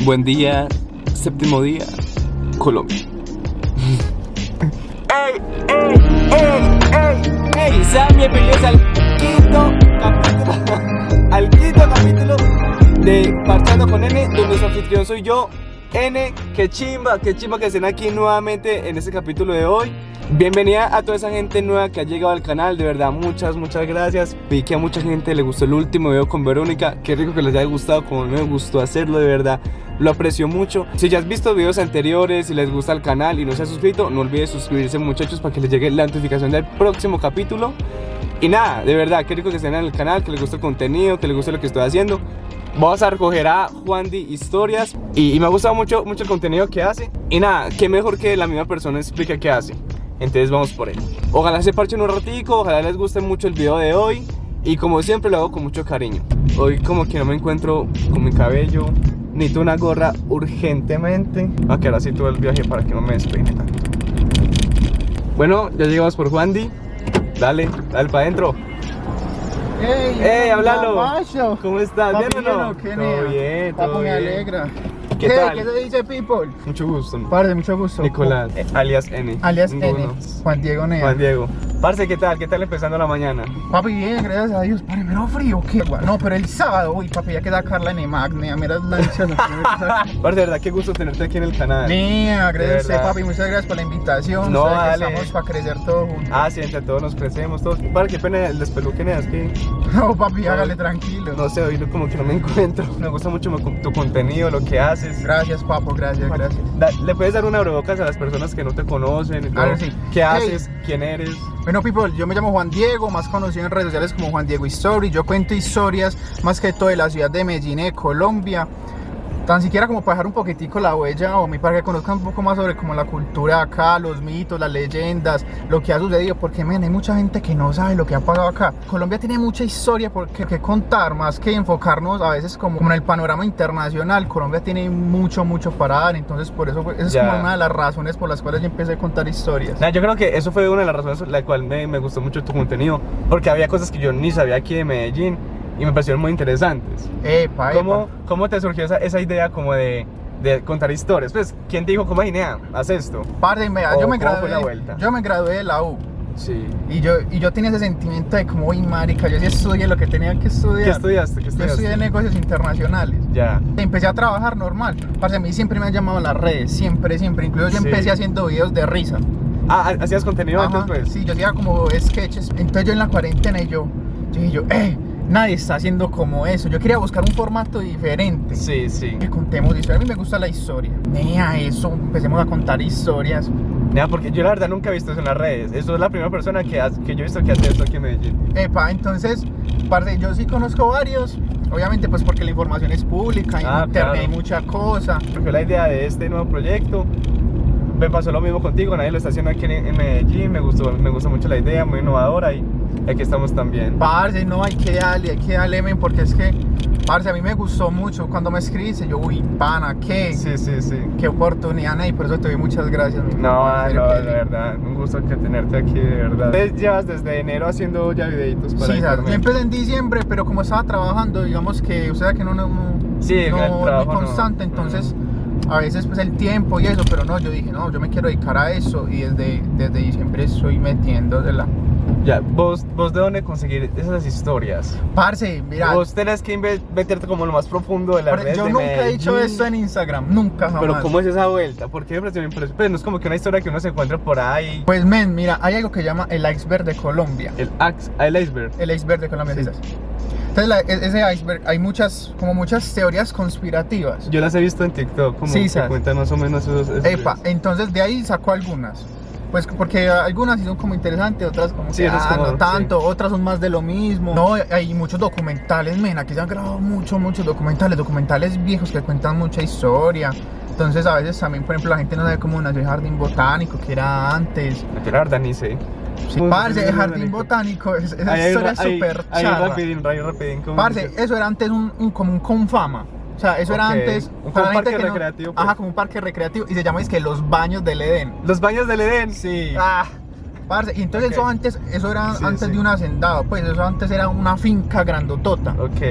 Buen día, séptimo día, Colombia. ¡Ey, ey, ey, ey, ey! Sean bienvenidos al quinto capítulo de Parchando con N, donde su anfitrión soy yo, N. Qué chimba que estén aquí nuevamente en este capítulo de hoy. Bienvenida a toda esa gente nueva que ha llegado al canal, de verdad muchas gracias. Vi que a mucha gente le gustó el último video con Verónica, qué rico que les haya gustado, como me gustó hacerlo, de verdad lo aprecio mucho. Si ya has visto videos anteriores, si les gusta el canal y no se ha suscrito, no olvides suscribirse, muchachos, para que les llegue la notificación del próximo capítulo. Y nada, de verdad, qué rico que estén en el canal, que les guste el contenido, que les guste lo que estoy haciendo. Vamos a recoger a Juan Di historias y me ha gustado mucho el contenido que hace. Y nada, qué mejor que la misma persona explique qué hace. Entonces vamos por él. Ojalá se parchen un ratico, ojalá les guste mucho el video de hoy. Y como siempre lo hago con mucho cariño. Hoy como que no me encuentro con mi cabello, necesito una gorra urgentemente. A que ahora sí todo el viaje para que no me despeine tanto. Bueno, ya llegamos por Juan Di. Dale para adentro. ¡Ey, háblalo! Macho. ¿Cómo estás? Papi, ¿Bien o no? ¿qué Todo bien, Papi, todo me bien. alegra. ¿Qué tal? ¿Qué se dice, people? Mucho gusto. Parce, mucho gusto. Nicolás, alias N. Alias Ninguno. N. Juan Diego Nea. Juan Diego. Parce, ¿qué tal? ¿Qué tal empezando la mañana? Papi, bien, gracias a Dios. Padre, mero frío, ¿qué? No, pero el sábado, uy, papi, ya queda Carla en Magnia, mira las lanchas. Parce, de verdad, qué gusto tenerte aquí en el canal. Nea, gracias a De usted, verdad. papi, muchas gracias por la invitación. No, Sabe que dale. estamos para crecer todos juntos. Ah, sí, entre todos nos crecemos, todos. Parce, qué pena el despeluque, es que No, papi, hágale tranquilo. no sé, hoy como que no me encuentro. Me gusta mucho tu contenido, lo que haces. Gracias, papo, gracias. ¿Le puedes dar un abrebocas a las personas que no te conocen? Y todo? Claro, sí. ¿Qué Hey. haces? ¿Quién eres? Bueno, people, yo me llamo Juan Diego, más conocido en redes sociales como Juan Diego Story. Yo cuento historias más que todo de la ciudad de Medellín, Colombia. Tan siquiera como para dejar un poquitico la huella o para que conozcan un poco más sobre como la cultura acá, los mitos, las leyendas, lo que ha sucedido, porque men, hay mucha gente que no sabe lo que ha pasado acá. Colombia tiene mucha historia que contar, más que enfocarnos a veces como en el panorama internacional. Colombia tiene mucho para dar, entonces por eso esa es como una de las razones por las cuales yo empecé a contar historias. Nah, yo creo que eso fue una de las razones por la cual me gustó mucho tu contenido, porque había cosas que yo ni sabía aquí de Medellín y me parecieron muy interesantes. Epa. ¿Cómo te surgió esa idea como de contar historias? Pues, ¿quién te dijo, cómo Ginea, haz esto? Parce, mira, ¿Cómo fue la vuelta? yo me gradué de la U. Sí. Y yo tenía ese sentimiento de como, uy, marica, yo sí estudié lo que tenía que estudiar. ¿Qué estudiaste? Yo estudié negocios internacionales. Ya. Empecé a trabajar normal. Parce, a mí siempre me han llamado las redes, siempre. Incluso yo Sí. empecé haciendo videos de risa. Ah, ¿hacías contenido Ajá, antes, pues? sí, yo hacía como sketches. Entonces yo en la cuarentena yo dije, nadie está haciendo como eso. Yo quería buscar un formato diferente. Sí. Que contemos historias. A mí me gusta la historia. Nea, eso, empecemos a contar historias. Nah, porque yo la verdad nunca he visto eso en las redes. Eso es la primera persona que yo he visto que hace esto aquí en Medellín. Epa, entonces, parce, yo sí conozco varios, obviamente pues porque la información es pública, en internet claro. hay mucha cosa. Surgió la idea de este nuevo proyecto. Me pasó lo mismo contigo, nadie lo está haciendo aquí en Medellín. Me gustó mucho la idea, muy innovadora y aquí estamos también. Parce, no, hay que darle, men, porque es que, parce, a mí me gustó mucho cuando me escribiste, yo, uy, pana, qué oportunidad, y por eso te doy muchas gracias, mi No, papá, en serio de que sí. verdad, un gusto que tenerte aquí, de verdad. Ustedes llevas desde enero haciendo ya videitos para Sí, internet. yo empecé en diciembre, pero como estaba trabajando, digamos que, o sea, que no Sí, el es trabajo muy constante, no. entonces a veces pues el tiempo y eso, pero no, yo dije, no, yo me quiero dedicar a eso y desde diciembre estoy metiéndosela. Ya, ¿vos de dónde conseguir esas historias? Parce, mira, Vos tenés que meterte como lo más profundo de las redes yo de nunca he dicho Medellín. esto en Instagram, nunca jamás. Pero ¿cómo es esa vuelta? Porque me pareció impresionante. Pues no es como que una historia que uno se encuentra por ahí. Pues men, mira, hay algo que se llama el iceberg de Colombia. El iceberg. El iceberg de Colombia, Sí. ¿sí sabes? Entonces ese iceberg, hay muchas teorías conspirativas. Yo las he visto en TikTok, como Sí, que ¿sabes? cuentan más o menos esos Epa, entonces de ahí sacó algunas. Pues porque algunas sí son como interesantes, otras como Sí, que esas como- no tanto, sí. otras son más de lo mismo. No, hay muchos documentales, men, aquí se han grabado muchos documentales viejos que cuentan mucha historia. Entonces a veces también, por ejemplo, la gente no sabe cómo nació el jardín botánico, que era antes. Yo la verdad ni sé. Sí, parce, el jardín botánico, esa historia es súper Ahí charra. rapidín. ¿Cómo Parce, dices? eso era antes como un Confama. O sea, eso era Ok, antes. como para un la gente parque que no- recreativo, pues. Ajá, como un parque recreativo. Y se llama es que los baños del Edén. Los baños del Edén. Sí. Ah, Parce, y entonces Ok. eso era Sí, antes sí. de un hacendado, pues eso antes era una finca grandotota. Ok.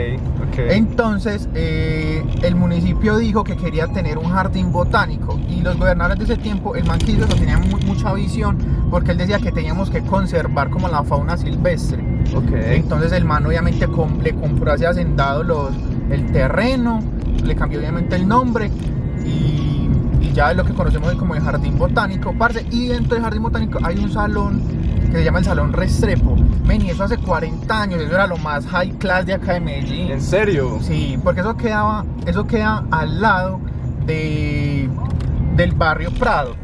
Entonces el municipio dijo que quería tener un jardín botánico y los gobernadores de ese tiempo, el man que hizo eso tenía mucha visión porque él decía que teníamos que conservar como la fauna silvestre. Ok. Entonces el man obviamente le compró a ese hacendado el terreno, le cambió obviamente el nombre y ya es lo que conocemos hoy como el jardín botánico, parce. Y dentro del jardín botánico hay un salón que se llama el Salón Restrepo. Men, y eso hace 40 años, eso era lo más high class de acá de Medellín. ¿En serio? Sí, porque eso queda al lado del barrio Prado.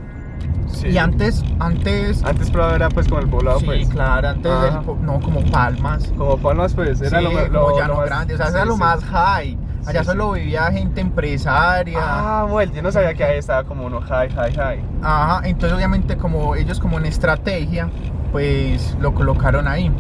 Sí. Y antes Antes Prado era pues como el poblado, sí, pues. claro, antes Ajá. no, como Palmas. Como Palmas, pues, era Sí, lo como Llano más Grande, o sea, sí, eso era lo sí. más high. Allá Sí, solo sí. vivía gente empresaria. Ah, bueno, yo no sabía que ahí estaba como uno high. Ajá, entonces obviamente como ellos como en estrategia, pues lo colocaron ahí.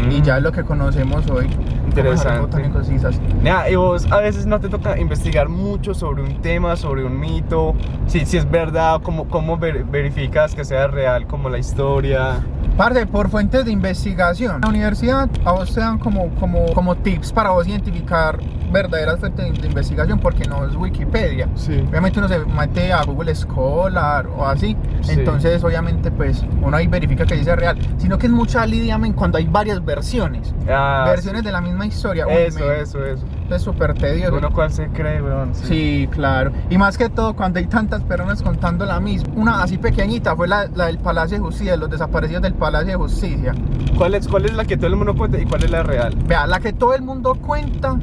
Y ya es lo que conocemos hoy. Interesante. Cosas. Nea, y vos a veces no te toca investigar mucho sobre un tema, sobre un mito, si es verdad, cómo verificas que sea real, como la historia. Parte por fuentes de investigación. En la universidad a vos te dan como tips para vos identificar verdaderas fuentes de investigación porque no es Wikipedia. Sí. Obviamente uno se mete a Google Scholar o así, Sí. entonces obviamente pues uno ahí verifica que dice real, sino que es mucha lidia men, cuando hay varias versiones, versiones de la misma historia. Uy, Eso. men, es súper tedioso. Uno cuál se cree, weón. Sí, claro. Y más que todo cuando hay tantas personas contando la misma. Una así pequeñita fue la del Palacio de Justicia, los desaparecidos del Palacio de Justicia. ¿Cuál es la que todo el mundo cuenta y cuál es la real? Vea, la que todo el mundo cuenta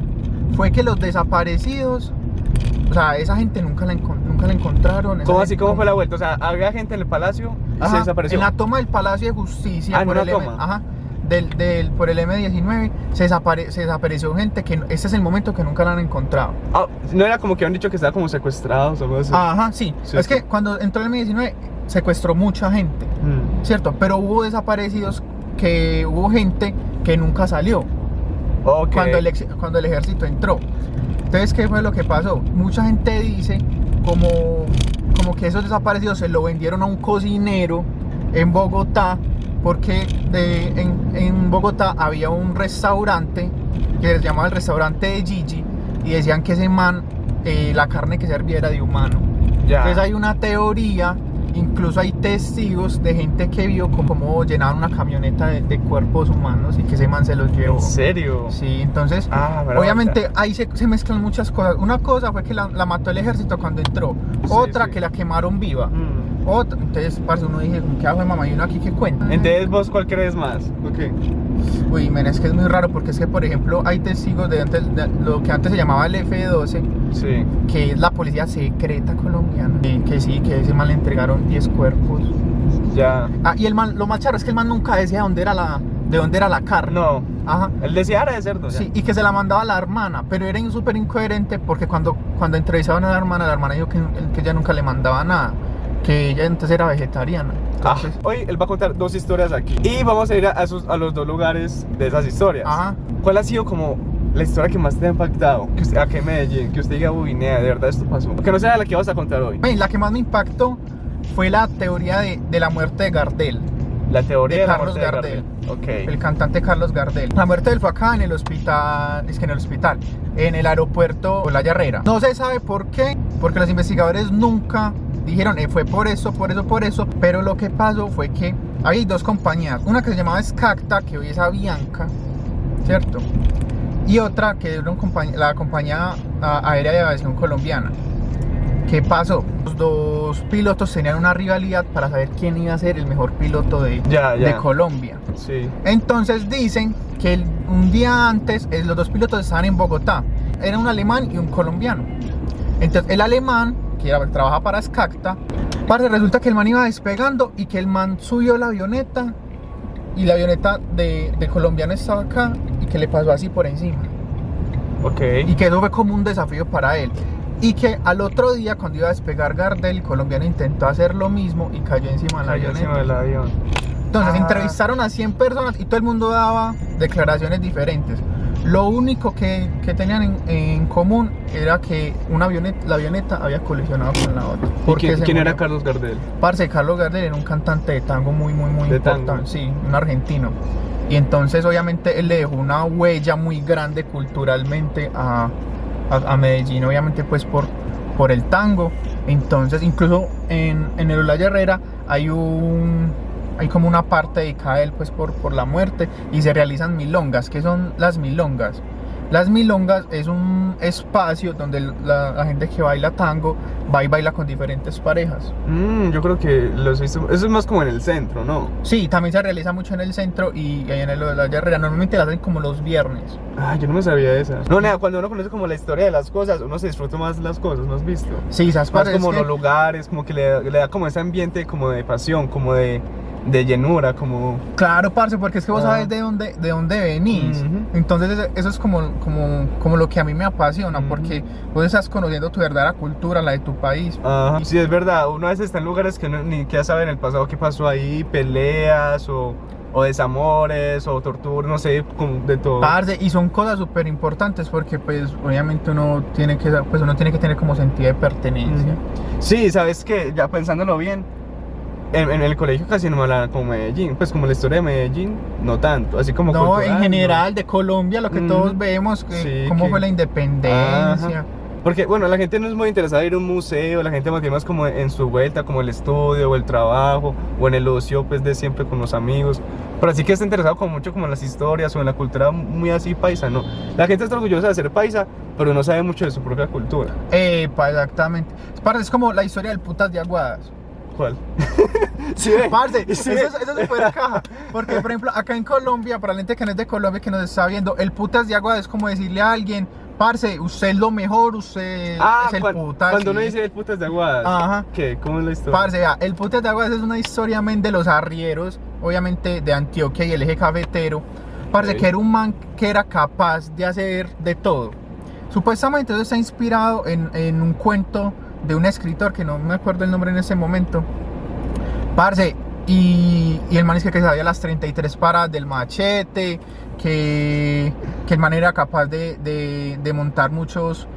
fue que los desaparecidos, o sea, esa gente nunca la encontraron. ¿Cómo así? ¿Cómo fue la vuelta? O sea, había gente en el palacio y se Ajá, desapareció. en la toma del Palacio de Justicia, Ah, en por una el toma. Ajá, por el M19, se desapareció gente que ese es el momento que nunca la han encontrado. Ah, no era como que han dicho que estaba como secuestrados o algo así. Ajá, sí. Sí, Es sí. que cuando entró el M19 secuestró mucha gente, ¿cierto? Pero hubo desaparecidos hubo gente que nunca salió Ok. cuando el ejército entró. Entonces, ¿qué fue lo que pasó? Mucha gente dice como que esos desaparecidos se lo vendieron a un cocinero en Bogotá, porque en Bogotá había un restaurante que se llamaba el restaurante de Gigi y decían que ese man, la carne que servía era de humano. Ya. Entonces hay una teoría, incluso hay testigos de gente que vio cómo llenaban una camioneta de cuerpos humanos y que ese man se los llevó. ¿En serio? Sí, entonces Ah, bravo, obviamente ahí se mezclan muchas cosas. Una cosa fue que la mató el ejército cuando entró, Sí, otra sí. que la quemaron viva, otra, entonces parce, uno dije, ¿qué hago de mamá? Y uno aquí que cuenta. Entonces, ¿vos cuál crees más? Ok. Uy, men, es que es muy raro porque es que por ejemplo hay testigos de lo que antes se llamaba el F-12, Sí. que es la policía secreta colombiana, que sí, que a ese man le entregaron 10 cuerpos. Ya. Ah, y el man, lo más charro es que el man nunca decía de dónde era la carne. No. Ajá. Él decía era de cerdo. Ya. Sí, y que se la mandaba a la hermana, pero era súper incoherente porque cuando entrevistaban a la hermana dijo que ella nunca le mandaba nada, que ella entonces era vegetariana. Entonces, Hoy él va a contar dos historias aquí. Y vamos a ir a los dos lugares de esas historias. Ajá. ¿Cuál ha sido como la historia que más te ha impactado? Que usted, aquí en Medellín, que usted diga, uy, nea, de verdad esto pasó. Que no sea la que vas a contar hoy. ven, la que más me impactó fue la teoría de la muerte de Gardel, La teoría de de la Carlos muerte de Gardel. Ok. el cantante Carlos Gardel. La muerte de él fue acá en el hospital, en el aeropuerto Olaya Herrera. No se sabe por qué, porque los investigadores nunca dijeron, fue por eso, pero lo que pasó fue que había dos compañías, una que se llamaba Scacta, que hoy es Avianca, ¿cierto? Y otra que era la compañía aérea de aviación colombiana. ¿Qué pasó? Los dos pilotos tenían una rivalidad para saber quién iba a ser el mejor piloto de Colombia. Sí. Entonces dicen que un día antes los dos pilotos estaban en Bogotá. Era un alemán y un colombiano. Entonces el alemán, que trabaja para Scacta, resulta que el man iba despegando y que el man subió la avioneta y la avioneta de colombiano estaba acá y que le pasó así por encima. Ok. Y que eso fue como un desafío para él. Y que al otro día, cuando iba a despegar Gardel, el colombiano intentó hacer lo mismo y cayó encima de la Cayó avioneta. encima del avión. Entonces entrevistaron a 100 personas y todo el mundo daba declaraciones diferentes. Lo único que tenían en común era que la avioneta había colisionado con la otra. ¿Quién era Carlos Gardel? Parce, Carlos Gardel era un cantante de tango muy ¿De importante, tango? sí, un argentino. Y entonces obviamente él le dejó una huella muy grande culturalmente a Medellín, obviamente pues por el tango. Entonces incluso en el Olaya Herrera hay como una parte dedicada a él pues por la muerte, y se realizan milongas. ¿Qué son las milongas? Las milongas es un espacio donde la gente que baila tango va y baila con diferentes parejas. Yo creo que los he visto. Eso es más como en el centro, ¿no? Sí, también se realiza mucho en el centro y en el Olaya Herrera. Normalmente las hacen como los viernes. Ah, yo no me sabía esa. No, nada, cuando uno conoce como la historia de las cosas, uno se disfruta más las cosas, ¿no has visto? Sí, esas Más parejas como que- los lugares, como que le da como ese ambiente como de pasión, como de llenura, como... Claro, parce, porque es que vos Ah. sabes de dónde venís. Ujú. Entonces eso es como lo que a mí me apasiona, Ujú. porque vos estás conociendo tu verdadera cultura, la de tu país. Ajá. Sí, es verdad, uno a veces está en lugares que uno ni siquiera sabe en el pasado qué pasó ahí, peleas o desamores o tortura, no sé, como de todo. Parce, y son cosas súper importantes porque pues obviamente uno tiene que tener como sentido de pertenencia. Ujú. Sí, sabes que ya pensándolo bien, en el colegio casi no me hablaban como Medellín, pues como la historia de Medellín, no tanto, así como No, cultural, en general de Colombia, lo que Ujú. todos vemos, Sí, cómo que- fue la independencia. Ajá. Porque, bueno, la gente no es muy interesada en ir a un museo, la gente más bien más como en su vuelta, como el estudio o el trabajo o en el ocio, pues de siempre con los amigos. Pero así que está interesado como mucho como en las historias o en la cultura muy así paisa, ¿no? La gente está orgullosa de ser paisa, pero no sabe mucho de su propia cultura. Exactamente. Parce, es como la historia del putas de Aguadas. ¿Cuál? Sí, ve. Parce, Sí, eso ve. es súper caja. Porque, por ejemplo, acá en Colombia, para la gente que no es de Colombia, que nos está viendo, el putas de Aguadas es como decirle a alguien, parce, usted es lo mejor, usted Ah, es el putas. cuando uno sí. dice el putas de Aguadas. Ajá. ¿Qué? ¿Cómo es la historia? Parce, vea, el putas de Aguadas es una historia, men, de los arrieros, obviamente de Antioquia y el eje cafetero. Parce, Ok. que era un man que era capaz de hacer de todo. Supuestamente eso está inspirado en un cuento de un escritor que no me acuerdo el nombre en ese momento. Parce, y el man es que sabía las 33 paradas del machete, que el man era capaz de montar muchos,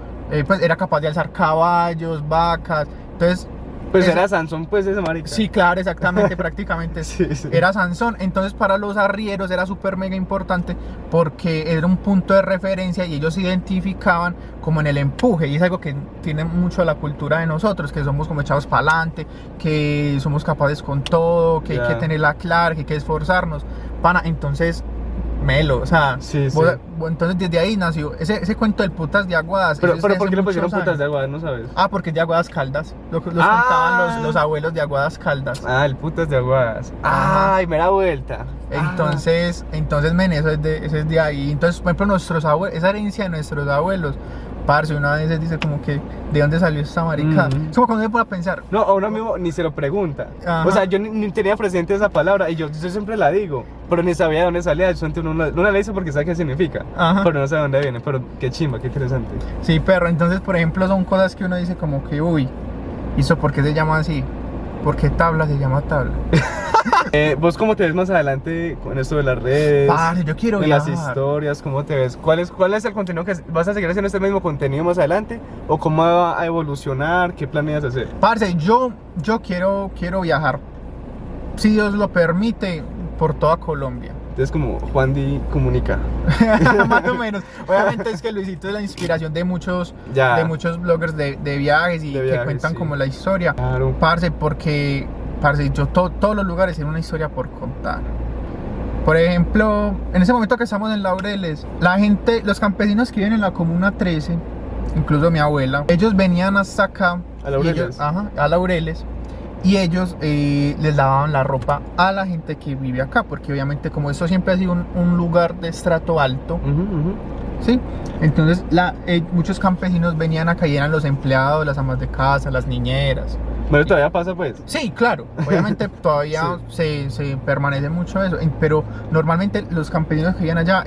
pues era capaz de alzar caballos, vacas. Entonces, Pues eso- era Sansón, pues ese marica. sí, claro, exactamente, prácticamente Sí, sí. era Sansón. Entonces para los arrieros era súper mega importante porque era un punto de referencia y ellos se identificaban como en el empuje, y es algo que tiene mucho la cultura de nosotros, que somos como echados para adelante, que somos capaces con todo, que hay que Ya. tenerla clara, que hay que esforzarnos. Pana, entonces, melo, o sea, Sí, sí. entonces desde ahí nació ese cuento del putas de Aguadas. Pero eso es ¿por de qué hace le pusieron muchos putas de años. Aguadas? No sabes. Ah, porque es de Aguadas Caldas, los Ah. contaban los abuelos de Aguadas Caldas. Ah, el putas de Aguadas. Ajá. Ay, me da vuelta. Entonces, men, eso es de ahí. Entonces, por ejemplo, nuestros abuelos, esa herencia de nuestros abuelos, parce, una vez dice como que, ¿de dónde salió esta marica? Ujú. Es como cuando me pone a pensar, No, a uno mismo ni se lo pregunta. Ajá. O sea, yo ni tenía presente esa palabra y yo siempre la digo, pero ni sabía de dónde salía. Solamente uno la dice porque sabe qué significa, Ajá. pero no sabe de dónde viene. Pero qué chimba, qué interesante. sí, perro. Entonces, por ejemplo, son cosas que uno dice como que, uy, ¿y eso por qué se llama así? ¿Por qué tabla se llama tabla? ¿Vos cómo te ves más adelante con esto de las redes? Parce, yo quiero de las viajar. historias, ¿cómo te ves? ¿Cuál es el contenido que vas a seguir haciendo este mismo contenido más adelante? ¿O cómo va a evolucionar? ¿Qué planeas hacer? Parce, yo quiero viajar, si Dios lo permite, por toda Colombia. Entonces como Juan Di comunica. Más o menos. Obviamente es que Luisito es la inspiración de muchos Ya. bloggers de viajes y De que viajes, cuentan sí. como la historia. Claro. Parce, porque yo todos los lugares tienen una historia por contar. Por ejemplo, en ese momento que estamos en Laureles, la gente, los campesinos que viven en la Comuna 13, incluso mi abuela, ellos venían hasta acá. ¿A Laureles? y ellos- ajá, a Laureles. Y ellos les lavaban la ropa a la gente que vive acá, porque obviamente como esto siempre ha sido un lugar de estrato alto, Ujú, ujú. ¿sí? Entonces muchos campesinos venían acá y eran los empleados, las amas de casa, las niñeras. Bueno, todavía pasa pues. Sí, claro, obviamente todavía se permanece mucho eso, pero normalmente los campesinos que vivían allá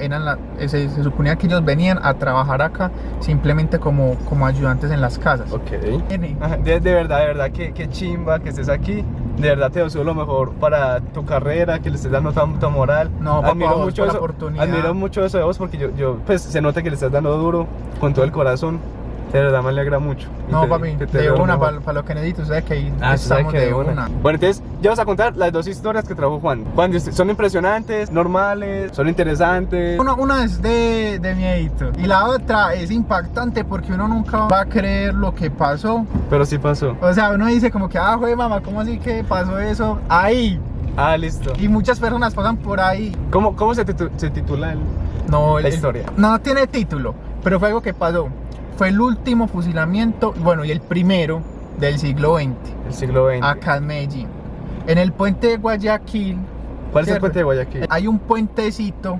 se suponía que ellos venían a trabajar acá simplemente como ayudantes en las casas. Ok. Nene, Ajá, de verdad, qué chimba que estés aquí. De verdad te deseo lo mejor para tu carrera, que le estés dando tanta moral. No, papá, admiro vos mucho por la eso, oportunidad. admiro mucho eso de vos porque yo pues se nota que le estás dando duro con todo el corazón. De verdad me alegra mucho. Y No, papi, que de veo una, mejor. para lo que necesito, sabes que ahí Ah, estamos sabes que de una. Bueno, entonces ya vas a contar las dos historias que trajo Juan. Juan, son impresionantes, normales, son interesantes. Una es de miedito y la otra es impactante porque uno nunca va a creer lo que pasó. Pero sí pasó. O sea, uno dice como que, joder, mamá, ¿cómo así que pasó eso? Ahí. Ah, listo. Y muchas personas pasan por ahí. ¿Cómo se titula el...? No, La historia. No tiene título, pero fue algo que pasó. Fue el último fusilamiento, bueno, y el primero del siglo XX, El siglo XX. acá en Medellín. En el puente de Guayaquil. ¿Cuál es el ¿cierto? puente de Guayaquil? Hay un puentecito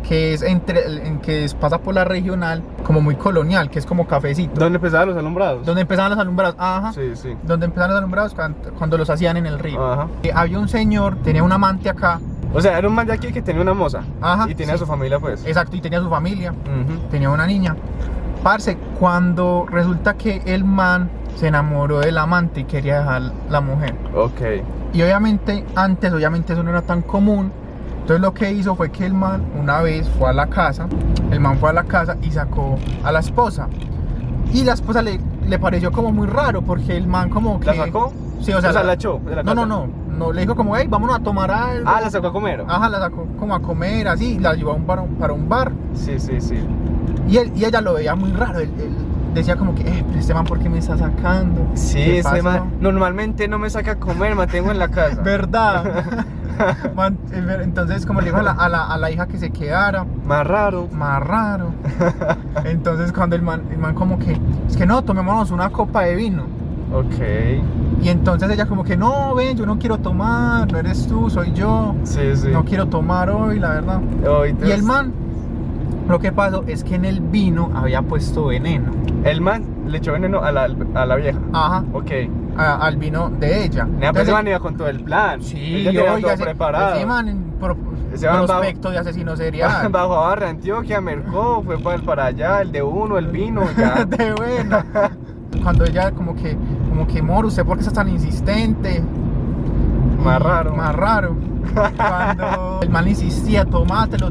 que es pasa por la regional, como muy colonial, que es como cafecito. ¿Dónde empezaban los alumbrados? Donde empezaban los alumbrados, ajá. Sí, sí. Donde empezaban los alumbrados cuando los hacían en el río. Ajá. Había un señor, tenía un amante acá. O sea, era un man de aquí que tenía una moza. Ajá, Y tenía sí. a su familia, pues. Exacto, y tenía su familia, Ujú. tenía una niña. Parce, cuando resulta que el man se enamoró del amante y quería dejar la mujer. Ok. Y obviamente, antes, eso no era tan común. Entonces lo que hizo fue que el man una vez fue a la casa, y sacó a la esposa. Y la esposa le pareció como muy raro porque el man como que... ¿La sacó? Sí, o sea, la echó de la No, casa. no, le dijo como, hey, vámonos a tomar algo. Ah, la sacó a comer. Ajá, la sacó como a comer, así, la llevó a para un bar. Sí, sí, sí. Y ella lo veía muy raro, él decía como que, pero este man, ¿por qué me está sacando? Sí, ¿Qué ese pasó? man normalmente no me saca a comer, me mantengo en la casa. ¿Verdad? Entonces, como le dijo a la hija que se quedara, Más raro. más raro. Entonces, cuando el man como que, es que no, tomémonos una copa de vino. Ok. Y entonces ella como que, no, ven, yo no quiero tomar, no eres tú, soy yo. Sí, sí. No quiero tomar hoy, la verdad. Oh, Y el man, lo que pasó es que en el vino había puesto veneno. El man le echó veneno a la vieja. Ajá, Ok. al vino de ella. Nea, pero ese Entonces, man iba con todo el plan. sí, Ella tenía oiga, todo preparado. ese man, Ese man prospecto de asesino serial. Bajo a Barra Antioquia, Mercó, fue para allá, el de uno, el vino, ya. De buena. Cuando ella como que, Moro, ¿usted por qué está tan insistente? Más Y raro. Más raro. Cuando el man insistía, tomátelo.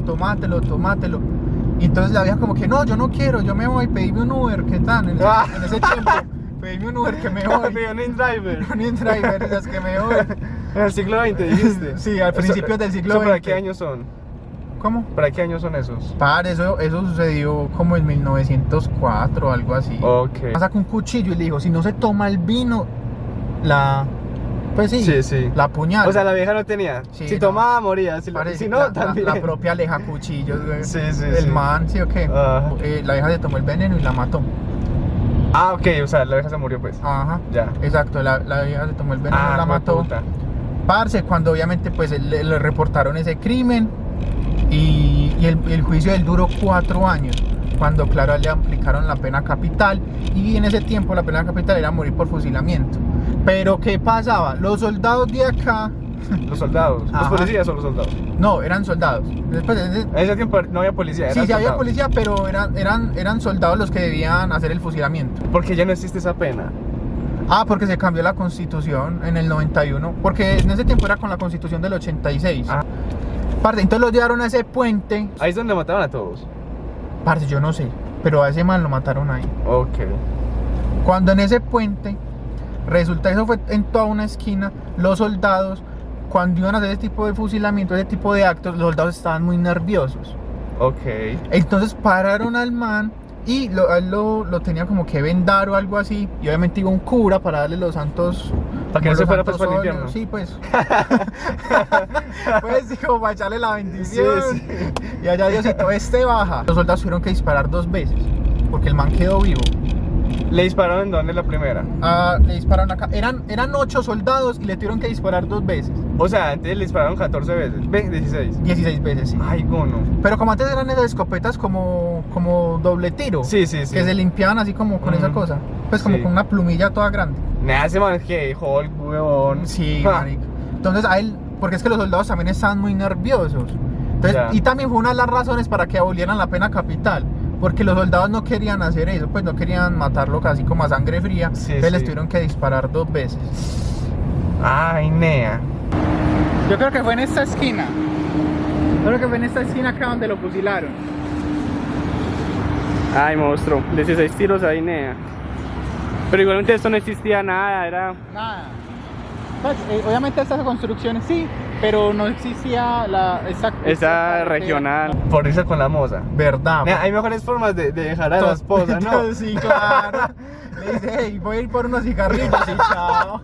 Y entonces la vieja como que, no, yo no quiero, yo me voy, pedime un Uber, ¿qué tal? En ese tiempo, pedime un Uber que me voy. Pidió un InDriver. Un InDriver, es que me voy. En el siglo XX dijiste. Sí, al principio del siglo ¿Para XX. qué años son? ¿Cómo? ¿Para qué años son esos? Para, eso sucedió como en 1904 o algo así. Ok. Sacó un cuchillo y le dijo, si no se toma el vino, pues sí, Sí, sí. la puñal. O sea, la vieja no tenía. Sí, Si no. tomaba, moría. Si no, también. La propia aleja cuchillos, güey. Sí, sí, El sí. man, sí o qué. Ajá. La vieja se tomó el veneno y la mató. Ah, ok, o sea, la vieja se murió, pues. Aja. Ya. Exacto, la vieja se tomó el veneno y la mató. puta. Parce, cuando obviamente pues le reportaron ese crimen y el juicio del duró 4 años. Cuando claro le aplicaron la pena capital y en ese tiempo la pena capital era morir por fusilamiento. Pero ¿qué pasaba? Los soldados de acá, Los soldados. ¿Los Ajá. policías o los soldados? no, eran soldados. Después, En ese tiempo no había policía. sí, eran sí había soldados. policía, pero eran soldados los que debían hacer el fusilamiento. Porque ya no existe esa pena. Ah, porque se cambió la constitución en el 91, porque en ese tiempo era con la constitución del 86. Ah. Parce, entonces los llevaron a ese puente. Ahí es donde mataban a todos. Parce, yo no sé, pero a ese man lo mataron ahí. Ok. Cuando en ese puente, resulta eso fue en toda una esquina, los soldados, cuando iban a hacer ese tipo de fusilamiento, ese tipo de actos, los soldados estaban muy nerviosos. Ok. Entonces pararon al man y a él lo tenía como que vendar o algo así. Y obviamente iba un cura para darle los santos. Para que no los se fuera santos pues para el óleos. infierno. Sí, pues. Pues sí, como para echarle la bendición. Sí, sí. Y allá Diosito, baja. Los soldados tuvieron que disparar 2 veces. Porque el man quedó vivo. ¿Le dispararon en dónde la primera? Le dispararon acá. Eran 8 soldados y le tuvieron que disparar 2 veces. O sea, antes le dispararon 14 veces. Ve, 16. 16 veces, sí. Ay, gono. Pero como antes eran esas escopetas como doble tiro. Sí, sí, sí. Que se limpiaban así como con esa cosa. Pues como Sí. con una plumilla toda grande. Nada, ese man que Hulk, huevón. Sí, Ja. marico. Entonces a él, porque es que los soldados también estaban muy nerviosos. Entonces, Ya. y también fue una de las razones para que abolieran la pena capital. Porque los soldados no querían hacer eso, pues no querían matarlo casi como a sangre fría. Sí, entonces les sí. tuvieron que disparar 2 veces. Ay, Nea. Yo creo que fue en esta esquina. Creo que fue en esta esquina acá donde lo fusilaron. Ay, monstruo. 16 tiros ahí, Nea. Pero igualmente esto no existía nada, era... Nada. Pues, obviamente estas construcciones sí, pero no existía esa regional. Por irse con la moza. Verdad. Nea, hay mejores formas de dejar a la esposa, ¿no? Sí, claro. Le dice, hey, voy a ir por unos cigarrillos y chao.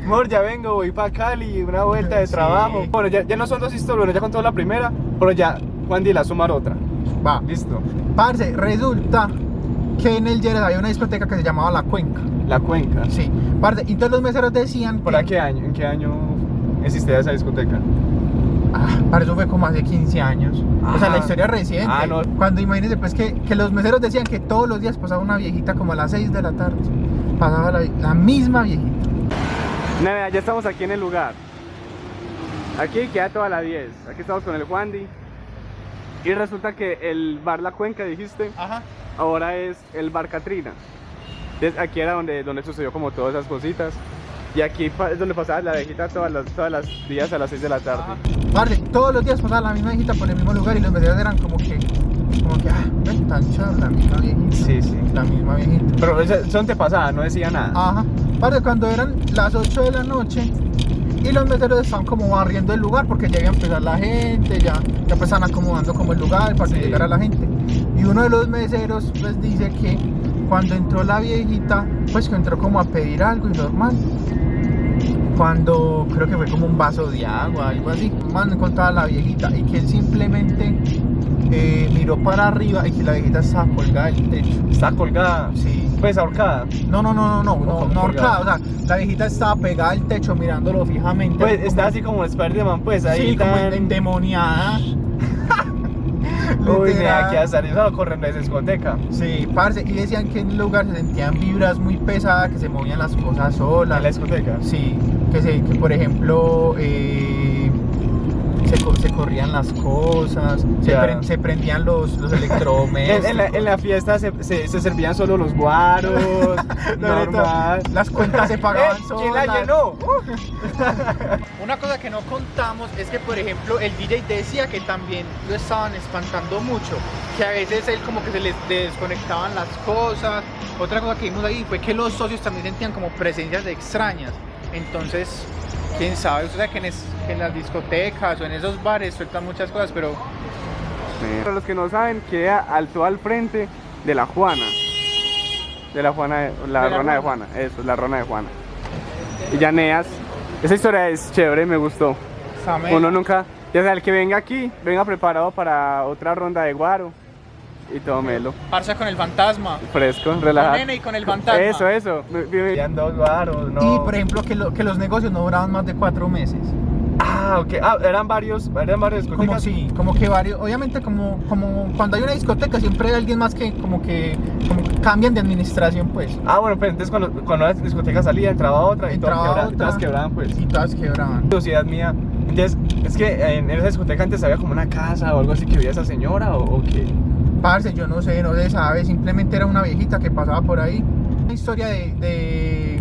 Amor, ya vengo, voy para Cali, una vuelta de trabajo. Bueno, ya no son dos historias, bueno, ya contó la primera, pero ya Juan Di la sumar otra. Va. Listo. Parce, resulta que en el Lleras había una discoteca que se llamaba La Cuenca. La Cuenca. Sí. Parce, y todos los meseros decían ¿Por qué año? ¿En qué año existía esa discoteca? Para eso fue como hace 15 años. O sea, la historia reciente. No. Cuando imagínense pues que los meseros decían que todos los días pasaba una viejita como a las 6 de la tarde. Pasaba la misma viejita. Nada, ya estamos aquí en el lugar. Aquí queda toda la 10. Aquí estamos con el Juan Di. Y resulta que el bar La Cuenca, dijiste, Ajá. ahora es el bar Catrina. Entonces aquí era donde sucedió como todas esas cositas. Y aquí es donde pasaba la viejita todas las días a las 6 de la tarde. Parce, todos los días pasaba la misma viejita por el mismo lugar y los meseros eran como que ven, tan chévere, la misma viejita. Sí, sí. La misma viejita. Pero eso te pasaba, no decía nada. Ajá. Parce, cuando eran las 8 de la noche y los meseros estaban como barriendo el lugar porque ya iba a empezar la gente, ya pues estaban acomodando como el lugar para que llegara la gente. Y uno de los meseros pues dice que cuando entró la viejita, pues que entró como a pedir algo y normal. Cuando creo que fue como un vaso de agua, algo así, no encontraba la viejita y que él simplemente miró para arriba y que la viejita estaba colgada del techo. ¿Estaba colgada? Sí. Pues ahorcada. No ahorcada, o sea, la viejita estaba pegada al techo mirándolo fijamente. Pues como, estaba así como Spider-Man, pues ahí sí, tan... como endemoniada. Uy, mira, qué azar, eso lo corren de esa discoteca. Sí, parce, y decían que en el lugar se sentían vibras muy pesadas, que se movían las cosas solas. ¿En la discoteca? Sí, que por ejemplo se corrían las cosas, se prendían los electrodomésticos. En la fiesta se servían solo los guaros, normal. Las cuentas se pagaban solas. ¿Quién la llenó? Una cosa que no contamos es que, por ejemplo, el DJ decía que también lo estaban espantando mucho, que a veces él como que se les desconectaban las cosas. Otra cosa que vimos ahí fue que los socios también sentían como presencias extrañas. Entonces, quién sabe, usted sabe que en las discotecas o en esos bares sueltan muchas cosas, pero... Para los que no saben, queda al frente de la Juana. De la Juana, la Rona de Juana, eso, la Rona de Juana. Y Llaneas, esa historia es chévere, me gustó. Uno nunca, ya sea el que venga aquí, venga preparado para otra ronda de guaro. Y tómelo. Parsa con el fantasma. Fresco, relajado. Con nene y con el fantasma. Eso. Vivían 2 guaros, ¿no? Y por ejemplo que los negocios no duraban más de 4 meses. Ok. Eran varios discotecas. Como sí, como que varios. Obviamente como cuando hay una discoteca siempre hay alguien más que como cambian de administración, pues. Bueno, pues entonces cuando la discoteca salía, entraba otra y todas quebraban, pues. Y todas quebraban. Curiosidad mía. Entonces, es que en esa discoteca antes había como una casa o algo así que vivía esa señora o qué. Parce, yo no sé, no se sabe, simplemente era una viejita que pasaba por ahí. Una historia de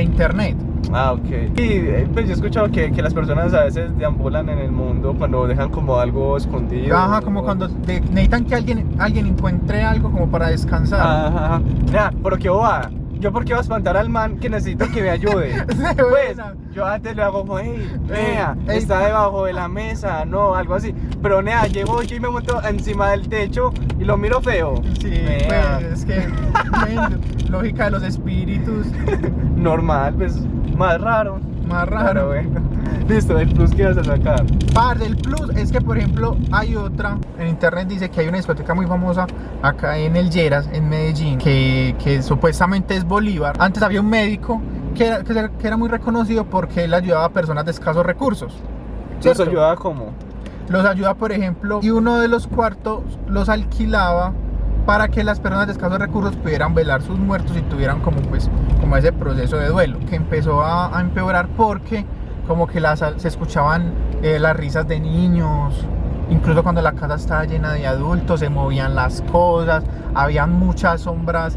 internet. Ok. Y pues yo he escuchado que las personas a veces deambulan en el mundo cuando dejan como algo escondido. Ajá, como cuando necesitan que alguien encuentre algo como para descansar. Ajá. Mira, pero qué bobada. Yo por qué voy a espantar al man que necesito que me ayude. Pues yo antes le hago como, vea, está debajo de la mesa, no, algo así. Pero nea, llego yo y me monto encima del techo y lo miro feo. Sí, pues es que lógica de los espíritus. Normal, pues más raro. Claro, bueno. Listo, el plus que vas a sacar. Parce, el plus es que por ejemplo hay otra, en internet dice que hay una discoteca muy famosa acá en el Lleras, en Medellín, que supuestamente es Bolívar. Antes había un médico que era muy reconocido porque él ayudaba a personas de escasos recursos. ¿Los ayudaba cómo? Los ayuda, por ejemplo, y uno de los cuartos los alquilaba para que las personas de escasos recursos pudieran velar sus muertos y tuvieran como ese proceso de duelo, que empezó a empeorar porque como que se escuchaban las risas de niños, incluso cuando la casa estaba llena de adultos, se movían las cosas, habían muchas sombras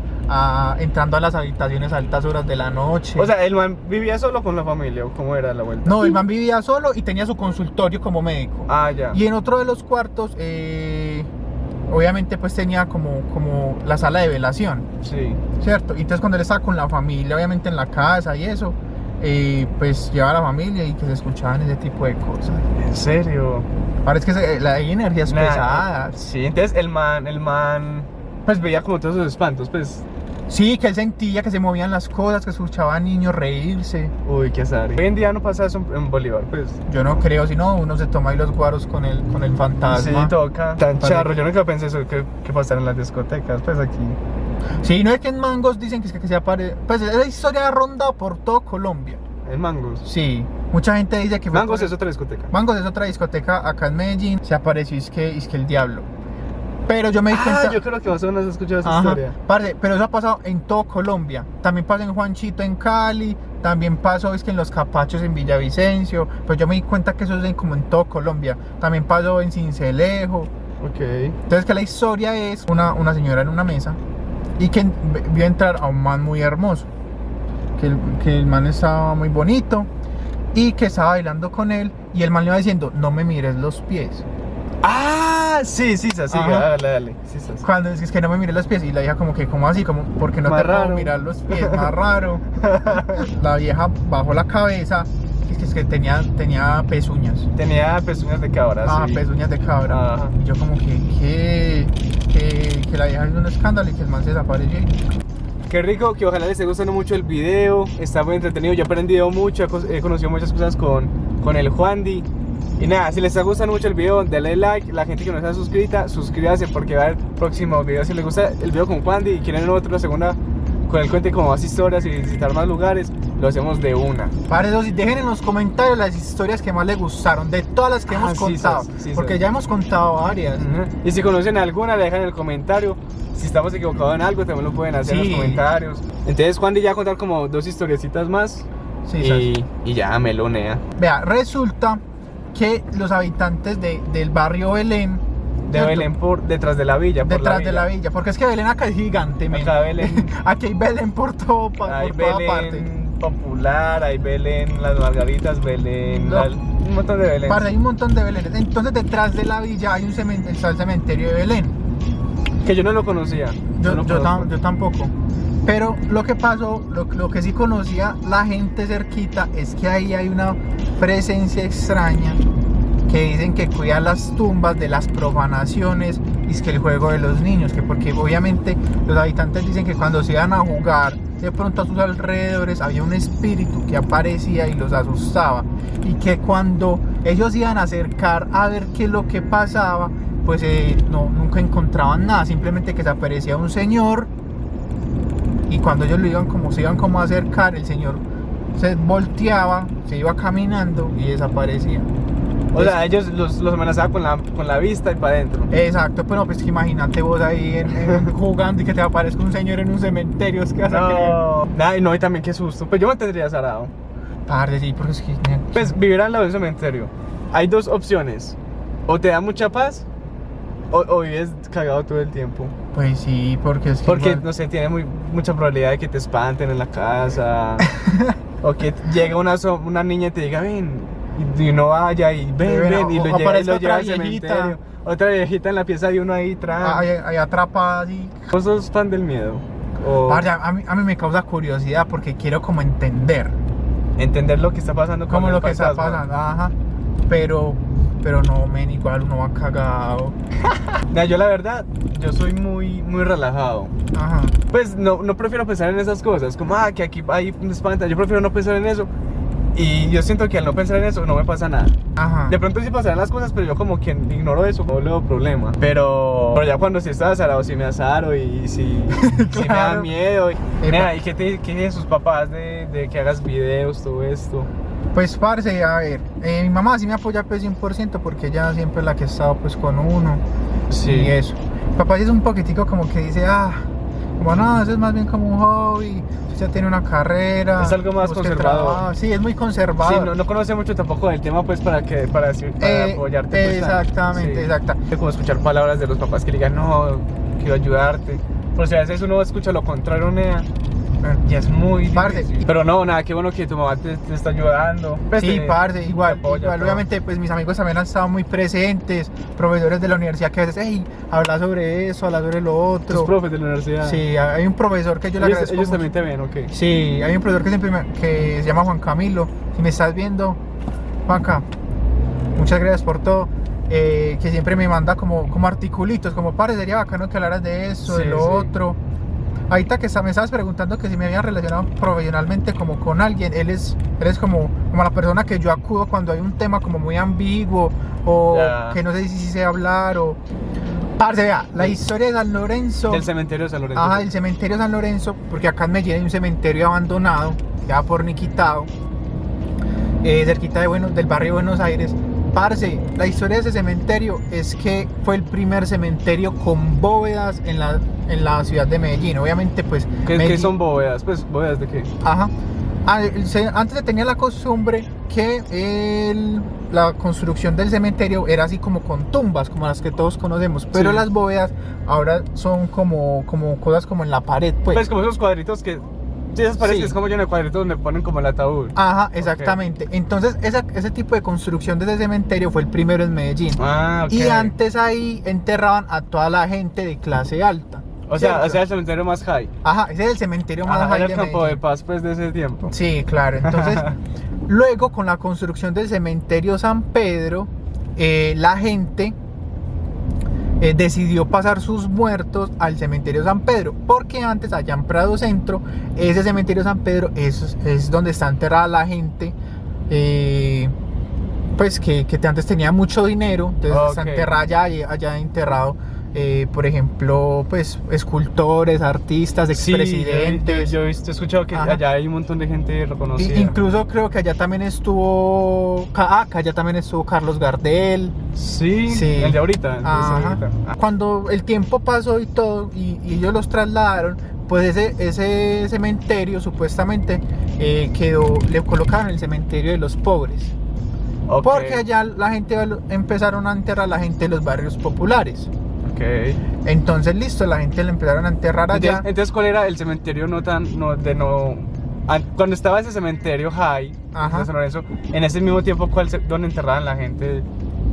entrando a las habitaciones a altas horas de la noche. O sea, el man vivía solo con la familia, ¿o cómo era la vuelta? No, el man vivía solo y tenía su consultorio como médico. Ah, ya. Y en otro de los cuartos, obviamente pues tenía como la sala de velación, Sí. ¿cierto? Y entonces cuando él estaba con la familia, obviamente en la casa y eso, pues llevaba a la familia y que se escuchaban ese tipo de cosas. ¿En serio? Parece que hay energías pesadas. Sí, entonces el man, pues veía como todos esos espantos, pues. Sí, que él sentía que se movían las cosas, que escuchaba a niños reírse. Uy, qué azar. Hoy en día no pasa eso en Bolívar, pues. Yo no creo, si no, uno se toma ahí los guaros con el fantasma. Sí, toca. Tan Parece charro, que- yo nunca pensé eso que pasara en las discotecas, pues aquí. Sí, no es que en Mangos dicen que se aparece. Pues esa historia ha rondado por todo Colombia. En Mangos. Sí, mucha gente dice que fue Mangos por- es otra discoteca. Mangos es otra discoteca acá en Medellín. Se apareció es que el diablo. Pero yo me di cuenta. Yo creo que más o menos has escuchado esa Ajá, historia. parce, pero eso ha pasado en todo Colombia. También pasa en Juanchito en Cali. También pasó es que en Los Capachos en Villavicencio. Pues yo me di cuenta que eso es como en todo Colombia. También pasó en Sincelejo. Ok. Entonces que la historia es una señora en una mesa y que vio entrar a un man muy hermoso. Que el man estaba muy bonito y que estaba bailando con él. Y el man le iba diciendo, no me mires los pies. Ah, sí, sí, sí, Ajá. dale. Sí, sí. Cuando es que no me mires los pies y la vieja como que, ¿cómo así? Como, porque no Más te puedo raro. mirar los pies, más raro. La vieja bajó la cabeza, es que tenía pezuñas. Tenía pezuñas de cabra, Ah, sí. pezuñas de cabra. Ajá. Y yo como que la vieja hizo un escándalo y que el man se desapareció. Qué rico, que ojalá les esté gustando mucho el video. Está muy entretenido, yo he aprendido mucho, he conocido muchas cosas con el Juandi. Y nada, si les está gustando mucho el video, denle like. La gente que no está suscrita, suscríbase porque va a haber próximos videos. Si les gusta el video con Juandi y quieren otro, la segunda, con el cuente como más historias y visitar más lugares, lo hacemos de una. Para eso, dejen en los comentarios las historias que más les gustaron, de todas las que hemos Sí, contado. sí, porque sí. ya hemos contado varias. Y si conocen alguna, la dejan en el comentario. Si estamos equivocados en algo, también lo pueden hacer en Sí. los comentarios. Entonas, Juandi ya va a contar como 2 historiecitas más. Sí, ¿sabes? Y ya, melonea. Vea, resulta que los habitantes del barrio Belén, De ¿cierto? Belén por detrás de la villa. por detrás de la villa, porque es que Belén acá es gigante, men. Acá Belén. Aquí hay Belén por Hay por toda Belén parte. Popular, hay Belén Las Margaritas, Belén, No. un montón de Belén. Parce, hay un montón de Belén. Entonces detrás de la villa hay está el cementerio de Belén. Que yo no lo conocía. Yo, no lo yo, conozco. yo tampoco. Pero lo que pasó, lo que sí conocía la gente cerquita es que ahí hay una presencia extraña que dicen que cuida las tumbas de las profanaciones y es que el juego de los niños, que porque obviamente los habitantes dicen que cuando se iban a jugar de pronto a sus alrededores había un espíritu que aparecía y los asustaba y que cuando ellos iban a acercar a ver qué es lo que pasaba, pues nunca encontraban nada, simplemente que se aparecía un señor y cuando ellos se iban como a acercar, el señor se volteaba, se iba caminando y desaparecía. O sea, ellos los amenazaban con la vista y para adentro. Exacto, pero pues que imagínate vos ahí jugando y que te aparezca un señor en un cementerio, es que vas a creer. No, no, y también qué susto. Pues yo me tendría zarado. Parce, sí, porque es que... Pues vivir al lado de un cementerio. Hay 2 opciones. O te da mucha paz, o vives cagado todo el tiempo. Pues sí, porque es que... Porque, igual- no sé, tiene mucha probabilidad de que te espanten en la casa. O que llegue una niña y te diga, ven. Y no vaya y ven, y o lo lleva aparezca al otra viejita. cementerio. Otra viejita en la pieza de uno ahí atrás. ahí atrapa así. ¿Vos sos fan del miedo? O Parce, a mí me causa curiosidad porque quiero como entender entender lo que está pasando con como el lo que está fantasma. pasando, ajá. Pero no, men, igual uno va cagado. Mira, yo la verdad, yo soy muy relajado. Ajá. Pues no prefiero pensar en esas cosas, como que aquí hay un espanta, yo prefiero no pensar en eso. Y yo siento que al no pensar en eso no me pasa nada. Ajá. De pronto sí pasarán las cosas, pero yo como que ignoro eso, no le doy problema. Pero ya cuando sí estaba azarado, sí me azaro y sí me da Claro. miedo. Mira, Epa. ¿y qué dicen sus papás de que hagas videos, todo esto? Pues parce, a ver, mi mamá sí me apoya pues 100% porque ella siempre es la que ha estado pues con uno y eso. Mi papá sí es un poquitico como que dice, bueno, eso es más bien como un hobby, usted ya tiene una carrera. Es algo más busque conservador. trabajo. Sí, es muy Sí, conservador. no conoce mucho tampoco del tema pues para apoyarte. Pues, exactamente, sí. exacta. Es como escuchar palabras de los papás que le digan, no, quiero ayudarte. Por si a veces uno escucha lo contrario, nea, y es muy Parce, difícil. Pero no, nada, qué bueno que tu mamá te está ayudando. Pues Sí, parce, igual, te apoya, todo. obviamente pues mis amigos también han estado muy presentes, profesores de la universidad que a veces, hey, habla sobre eso, habla sobre lo otro. Tus profes de la universidad. Sí, hay un profesor que yo le agradezco Ellos mucho. también te ven, ok. Sí, hay un profesor que que se llama Juan Camilo. Si me estás viendo, Juanca, muchas gracias por todo. Que siempre me manda como articulitos, como padre, sería bacano que hablaras de eso, de Sí, lo sí. otro. Ahorita que me estabas preguntando que si me habían relacionado profesionalmente como con alguien, él es como la persona que yo acudo cuando hay un tema como muy ambiguo o Ya. que no sé si sé hablar o... Parce, vea, la historia de San Lorenzo... Del cementerio de San Lorenzo. Ajá, el cementerio de San Lorenzo, porque acá en Medellín hay un cementerio abandonado, ya por Niquitao, cerquita del barrio Buenos Aires. Parce, la historia de ese cementerio es que fue el primer cementerio con bóvedas en la ciudad de Medellín. Obviamente, pues. ¿Qué Medellín- son bóvedas? Pues, ¿bóvedas de qué? Ajá. Antes se tenía la costumbre que la construcción del cementerio era así como con tumbas, como las que todos conocemos. Pero Sí. las bóvedas ahora son como cosas como en la pared, pues. Pues como esos cuadritos que... Sí, esas paredes Sí. que es como lleno de cuadritos donde ponen como el ataúd. Ajá, exactamente. Entonces, ese tipo de construcción de ese cementerio fue el primero en Medellín. Ah, ok. Y antes ahí enterraban a toda la gente de clase alta. O sea, ¿cierto? el cementerio más high. Ajá, ese es el cementerio más Ajá, high era de el campo Medellín. de paz pues de ese tiempo. Sí, claro. Entonces, luego con la construcción del cementerio San Pedro, la gente decidió pasar sus muertos al cementerio San Pedro, porque antes allá en Prado Centro, ese cementerio San Pedro es donde está enterrada la gente, pues que antes tenía mucho dinero, entonces está Ok. enterrada allá enterrado. Por ejemplo, pues escultores, artistas, expresidentes. Yo he escuchado que Ajá. allá hay un montón de gente reconocida. Incluso creo que allá también estuvo. Que allá también estuvo Carlos Gardel. Sí, Sí. el de ahorita. el de Ajá. ahorita. Ah, Cuando el tiempo pasó y todo, y ellos los trasladaron, pues ese cementerio supuestamente le colocaron el cementerio de los pobres. ok, Porque allá la gente empezaron a enterrar a la gente de los barrios populares. ok. Entonces, listo, la gente le empezaron a enterrar allá. Entonces, ¿cuál era el cementerio cuando estaba ese cementerio high Ajá. de San Lorenzo, en ese mismo tiempo, ¿dónde enterraban la gente,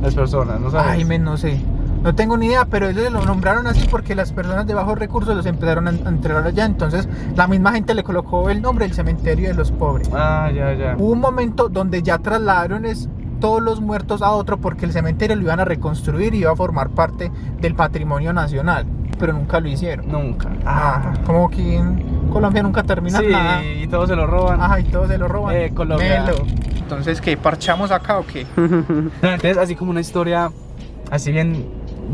las personas? ¿No sabes? Ay, no sé. No tengo ni idea, pero ellos lo nombraron así porque las personas de bajos recursos los empezaron a enterrar allá. Entonces, la misma gente le colocó el nombre del cementerio de los pobres. Ah, ya. Hubo un momento donde ya trasladaron todos los muertos a otro porque el cementerio lo iban a reconstruir y iba a formar parte del patrimonio nacional, pero nunca lo hicieron. Nunca. Ajá, como que en Colombia nunca termina Sí, nada. y todos se lo roban. Ajá, y todos se lo roban. Colombia. Melo. Entonces, ¿qué? ¿Parchamos acá o qué? No, entonces, así como una historia, así bien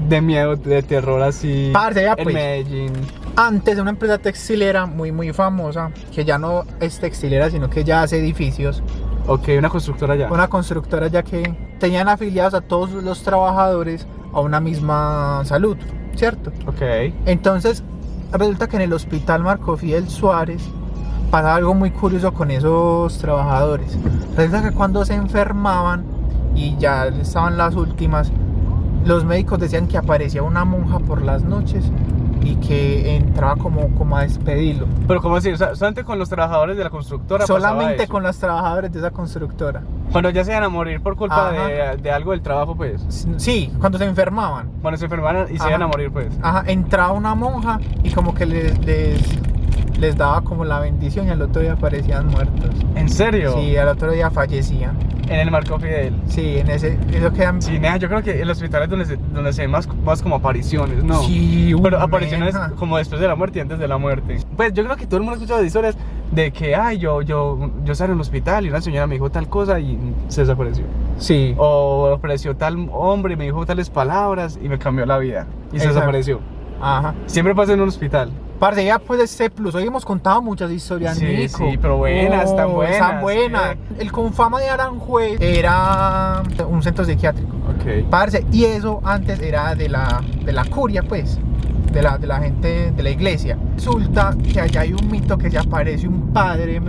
de miedo, de terror, así. Parce, ya, en pues. Medellín. Antes una empresa textilera muy famosa, que ya no es textilera, sino que ya hace edificios, Ok, una constructora ya. una constructora ya que tenían afiliados a todos los trabajadores a una misma salud, ¿cierto? Ok. Entonces, resulta que en el hospital Marco Fidel Suárez pasa algo muy curioso con esos trabajadores. Resulta que cuando se enfermaban y ya estaban las últimas, los médicos decían que aparecía una monja por las noches y que entraba como a despedirlo. Pero, ¿cómo así? O sea, solamente con los trabajadores de la constructora. pasaba Solamente eso? con los trabajadores de esa constructora. Cuando ya se iban a morir por culpa Ajá. de algo del trabajo, pues. Sí, cuando se enfermaban. Cuando se enfermaran y se Ajá. iban a morir, pues. Ajá, entraba una monja y como que les daba como la bendición y al otro día aparecían muertos. ¿En serio? Sí, al otro día fallecían. En el Marco Fidel. Sí, eso quedan. Sí, nea, yo creo que en los hospitales donde se ven más como apariciones, ¿no? Sí, Pero uy, apariciones nena. como después de la muerte y antes de la muerte. Pues yo creo que todo el mundo ha escuchado de historias de que, ay, yo estaba en un hospital y una señora me dijo tal cosa y se desapareció. Sí. O apareció tal hombre y me dijo tales palabras y me cambió la vida. Y se Exacto. desapareció. Ajá. Siempre pasa en un hospital. Parce, ya pues de C+, hoy hemos contado muchas historias, Sí, Nico. sí, pero buenas, tan buenas. Están buenas. El Confama de Aranjuez era un centro psiquiátrico. Ok. Parce, y eso antes era de la curia, pues, de la gente de la iglesia. Resulta que allá hay un mito que se aparece un padre,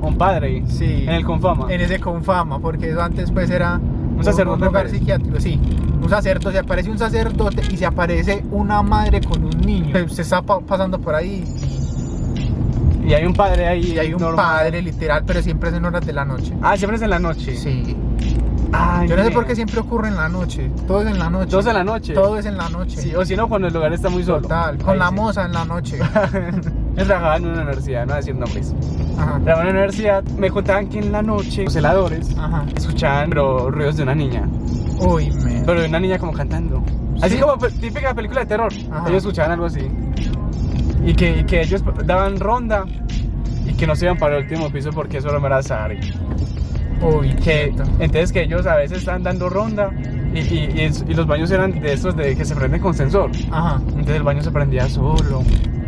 Un padre. Sí. En el Confama. En ese Confama, porque eso antes pues era Un sacerdote, lugar pues. psiquiátrico, sí. Un sacerdote, se aparece un sacerdote y se aparece una madre con un niño. Se está pasando por ahí Y hay un padre ahí. y hay un normal. padre literal, pero siempre es en horas de la noche. Ah, siempre es en la noche. Sí. Ay, Yo no sé nea. por qué siempre ocurre en la noche. Todo es en la noche. Todo es en la noche. Todo es en la noche. Sí, o si no, cuando el lugar está muy solo. Total. Con Ahí la sí. moza en la noche. Yo trabajaba en una universidad, no voy a decir nombres. Ajá. Trabajaba en una universidad, me contaban que en la noche los celadores Ajá. escuchaban pero, ruidos de una niña. Uy, me. Pero de una niña como cantando. Así Sí. como típica película de terror. Ajá. Ellos escuchaban algo así. Y que ellos daban ronda y que no se iban para el último piso porque eso no era Sari. Uy, Que, quieto. entonces que ellos a veces estaban dando ronda y los baños eran de estos de que se prenden con sensor. Ajá. Entonces el baño se prendía solo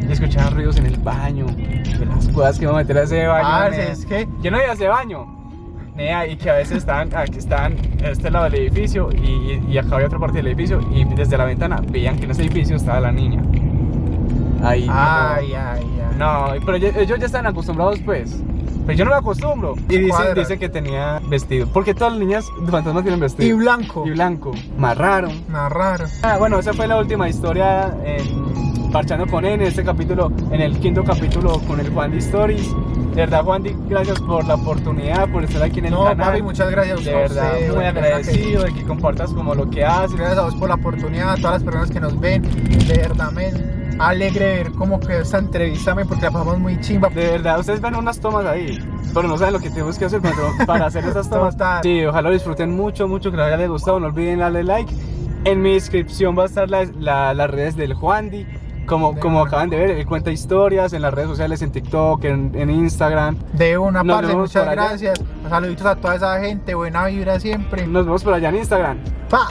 y escuchaban ruidos en el baño. De las cosas que iba a meter a ese baño. Parce, nea. es que. Yo no iba a ese baño. Nea, y que a veces aquí estaban a este lado del edificio y acá había otra parte del edificio y desde la ventana veían que en ese edificio estaba la niña. Ahí. Ay, ay, ay. No, pero ellos ya están acostumbrados pues. Pero yo no me acostumbro. Y Cuadra. dicen que tenía vestido. Porque todas las niñas de fantasmas tienen vestido. Y blanco. Y blanco. Más raro. Más raro. Ah, bueno, esa fue la última historia en Parchando con él en este capítulo, en el quinto capítulo con el Juan Di Stories. De verdad, Juan Di, gracias por la oportunidad, por estar aquí en el No, canal. papi, muchas gracias De a verdad, usted, muy de verdad que agradecido de que compartas como lo que haces. Gracias a vos por la oportunidad, a todas las personas que nos ven. De verdad, me alegre ver cómo que esta entrevista, porque la pasamos muy chimba. De verdad, ustedes ven unas tomas ahí, pero no saben lo que tenemos que hacer para hacer esas tomas. Total. Sí, ojalá lo disfruten mucho, que les haya gustado. No olviden darle like. En mi descripción va a estar las redes del Juan Di. Como acaban de ver, él cuenta historias en las redes sociales, en TikTok, en Instagram. De una Nos parte, vemos muchas por allá. gracias. Saluditos a toda esa gente, buena vibra siempre. Nos vemos por allá en Instagram. Pa.